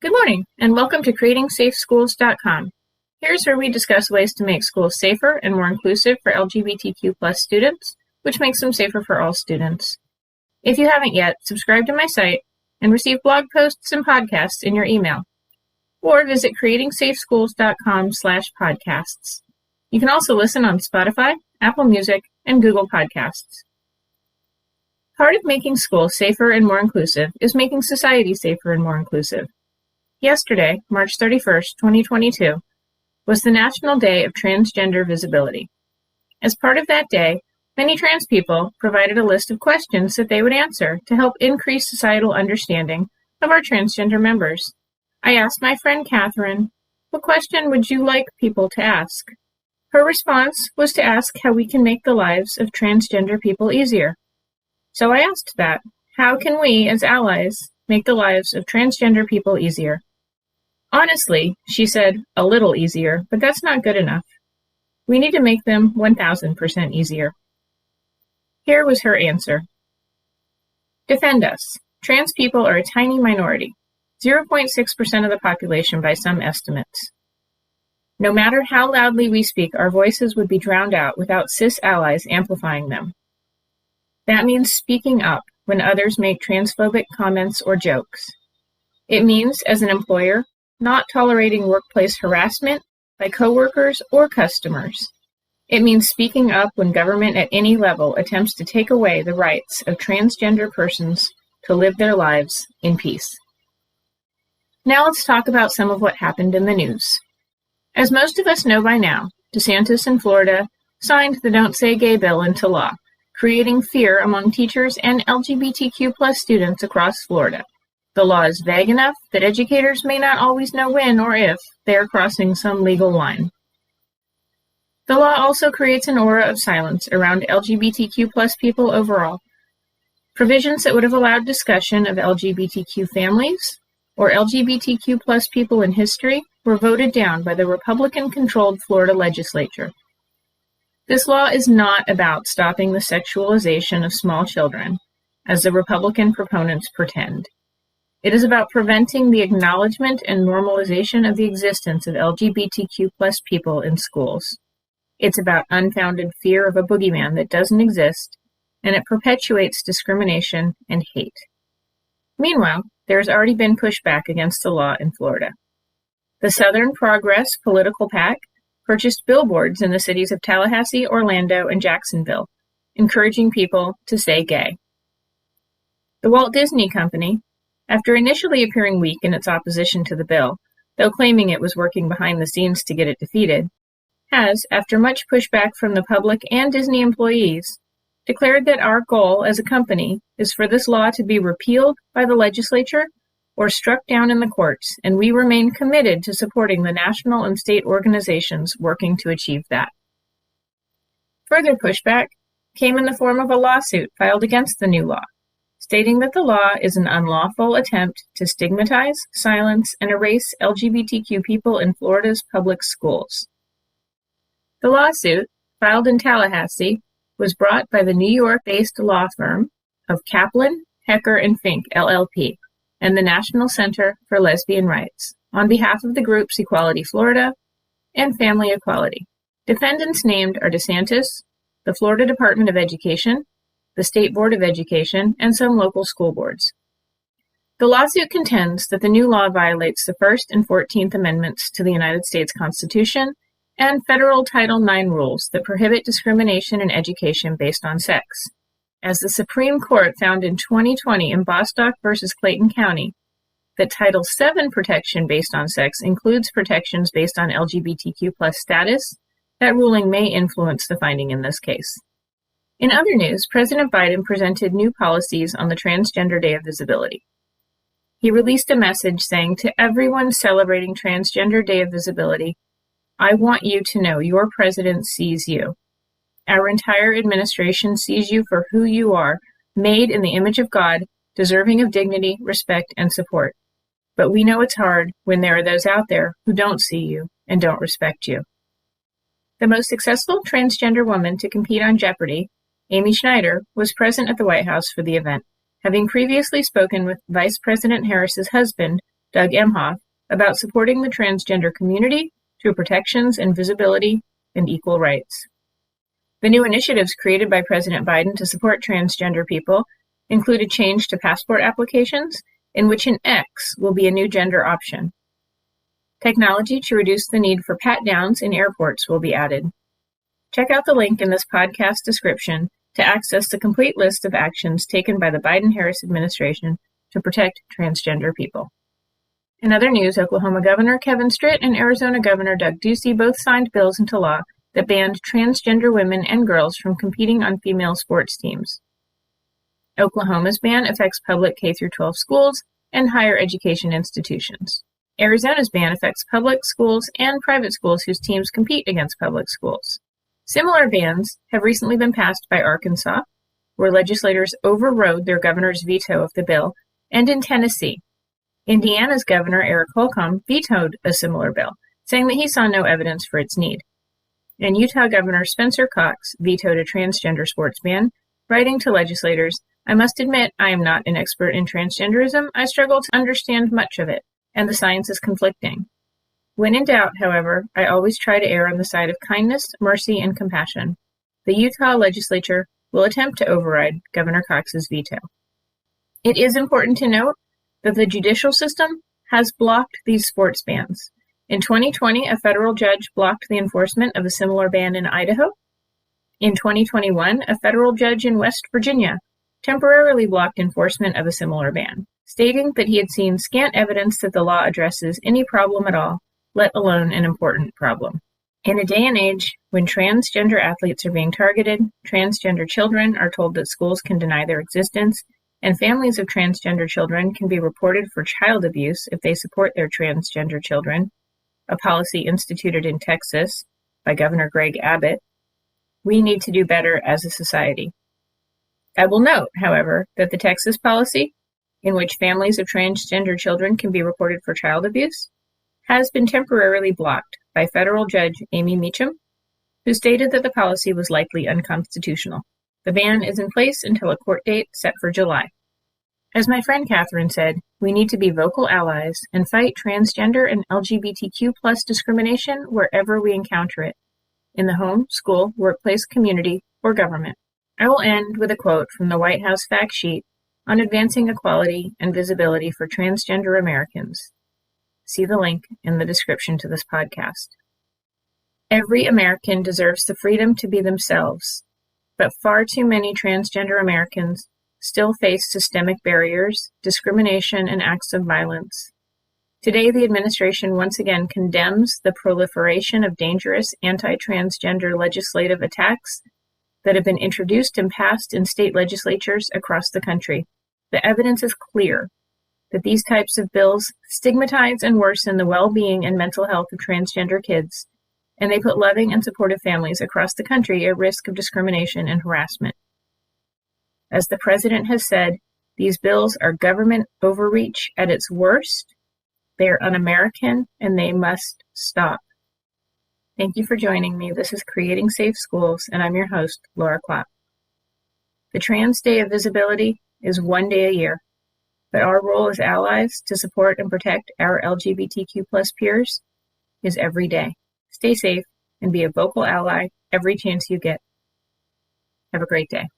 Good morning, and welcome to CreatingSafeSchools.com. Here's where we discuss ways to make schools safer and more inclusive for LGBTQ+ students, which makes them safer for all students. If you haven't yet, subscribe to my site and receive blog posts and podcasts in your email. Or visit CreatingSafeSchools.com/podcasts. You can also listen on Spotify, Apple Music, and Google Podcasts. Part of making schools safer and more inclusive is making society safer and more inclusive. Yesterday, March 31st, 2022, was the National Day of Transgender Visibility. As part of that day, many trans people provided a list of questions that they would answer to help increase societal understanding of our transgender members. I asked my friend Catherine, "What question would you like people to ask?" Her response was to ask how we can make the lives of transgender people easier. So I asked that. How can we, as allies, make the lives of transgender people easier? Honestly, she said, a little easier, but that's not good enough. We need to make them 1,000% easier. Here was her answer. Defend us. Trans people are a tiny minority, 0.6% of the population by some estimates. No matter how loudly we speak, our voices would be drowned out without cis allies amplifying them. That means speaking up when others make transphobic comments or jokes. It means, as an employer, not tolerating workplace harassment by coworkers or customers. It means speaking up when government at any level attempts to take away the rights of transgender persons to live their lives in peace. Now let's talk about some of what happened in the news. As most of us know by now, DeSantis in Florida signed the Don't Say Gay bill into law, creating fear among teachers and LGBTQ+ students across Florida. The law is vague enough that educators may not always know when or if they are crossing some legal line. The law also creates an aura of silence around LGBTQ+ people overall. Provisions that would have allowed discussion of LGBTQ families or LGBTQ+ people in history were voted down by the Republican-controlled Florida legislature. This law is not about stopping the sexualization of small children, as the Republican proponents pretend. It is about preventing the acknowledgement and normalization of the existence of LGBTQ+ people in schools. It's about unfounded fear of a boogeyman that doesn't exist, and it perpetuates discrimination and hate. Meanwhile, there has already been pushback against the law in Florida. The Southern Progress political PAC purchased billboards in the cities of Tallahassee, Orlando, and Jacksonville, encouraging people to say gay. The Walt Disney Company, after initially appearing weak in its opposition to the bill, though claiming it was working behind the scenes to get it defeated, has, after much pushback from the public and Disney employees, declared that our goal as a company is for this law to be repealed by the legislature or struck down in the courts, and we remain committed to supporting the national and state organizations working to achieve that. Further pushback came in the form of a lawsuit filed against the new law, stating that the law is an unlawful attempt to stigmatize, silence, and erase LGBTQ people in Florida's public schools. The lawsuit, filed in Tallahassee, was brought by the New York-based law firm of Kaplan, Hecker, and Fink, LLP, and the National Center for Lesbian Rights, on behalf of the groups Equality Florida and Family Equality. Defendants named are DeSantis, the Florida Department of Education, the State Board of Education, and some local school boards. The lawsuit contends that the new law violates the First and 14th Amendments to the United States Constitution and federal Title IX rules that prohibit discrimination in education based on sex. As the Supreme Court found in 2020 in Bostock versus Clayton County, that Title VII protection based on sex includes protections based on LGBTQ+ status, that ruling may influence the finding in this case. In other news, President Biden presented new policies on the Transgender Day of Visibility. He released a message saying to everyone celebrating Transgender Day of Visibility, "I want you to know your president sees you. Our entire administration sees you for who you are, made in the image of God, deserving of dignity, respect, and support. But we know it's hard when there are those out there who don't see you and don't respect you." The most successful transgender woman to compete on Jeopardy, Amy Schneider, was present at the White House for the event, having previously spoken with Vice President Harris's husband, Doug Emhoff, about supporting the transgender community through protections and visibility and equal rights. The new initiatives created by President Biden to support transgender people include a change to passport applications in which an X will be a new gender option. Technology to reduce the need for pat-downs in airports will be added. Check out the link in this podcast description to access the complete list of actions taken by the Biden-Harris administration to protect transgender people. In other news, Oklahoma Governor Kevin Stitt and Arizona Governor Doug Ducey both signed bills into law that banned transgender women and girls from competing on female sports teams. Oklahoma's ban affects public K-12 schools and higher education institutions. Arizona's ban affects public schools and private schools whose teams compete against public schools. Similar bans have recently been passed by Arkansas, where legislators overrode their governor's veto of the bill, and in Tennessee. Indiana's Governor Eric Holcomb vetoed a similar bill, saying that he saw no evidence for its need. And Utah Governor Spencer Cox vetoed a transgender sports ban, writing to legislators, "I must admit I am not an expert in transgenderism. I struggle to understand much of it, and the science is conflicting. When in doubt, however, I always try to err on the side of kindness, mercy, and compassion. The Utah legislature will attempt to override Governor Cox's veto." It is important to note that the judicial system has blocked these sports bans. In 2020, a federal judge blocked the enforcement of a similar ban in Idaho. In 2021, a federal judge in West Virginia temporarily blocked enforcement of a similar ban, stating that he had seen scant evidence that the law addresses any problem at all, let alone an important problem. In a day and age when transgender athletes are being targeted, transgender children are told that schools can deny their existence, and families of transgender children can be reported for child abuse if they support their transgender children, a policy instituted in Texas by Governor Greg Abbott, we need to do better as a society. I will note, however, that the Texas policy, in which families of transgender children can be reported for child abuse, has been temporarily blocked by federal judge Amy Meacham, who stated that the policy was likely unconstitutional. The ban is in place until a court date set for July. As my friend Catherine said, we need to be vocal allies and fight transgender and LGBTQ+ discrimination wherever we encounter it, in the home, school, workplace, community, or government. I will end with a quote from the White House fact sheet on advancing equality and visibility for transgender Americans. See the link in the description to this podcast. Every American deserves the freedom to be themselves, but far too many transgender Americans still face systemic barriers, discrimination, and acts of violence. Today, the administration once again condemns the proliferation of dangerous anti-transgender legislative attacks that have been introduced and passed in state legislatures across the country. The evidence is clear that these types of bills stigmatize and worsen the well-being and mental health of transgender kids, and they put loving and supportive families across the country at risk of discrimination and harassment. As the president has said, these bills are government overreach at its worst. They are un-American, and they must stop. Thank you for joining me. This is Creating Safe Schools, and I'm your host, Laura Klopp. The Trans Day of Visibility is one day a year, but our role as allies to support and protect our LGBTQ+ peers is every day. Stay safe and be a vocal ally every chance you get. Have a great day.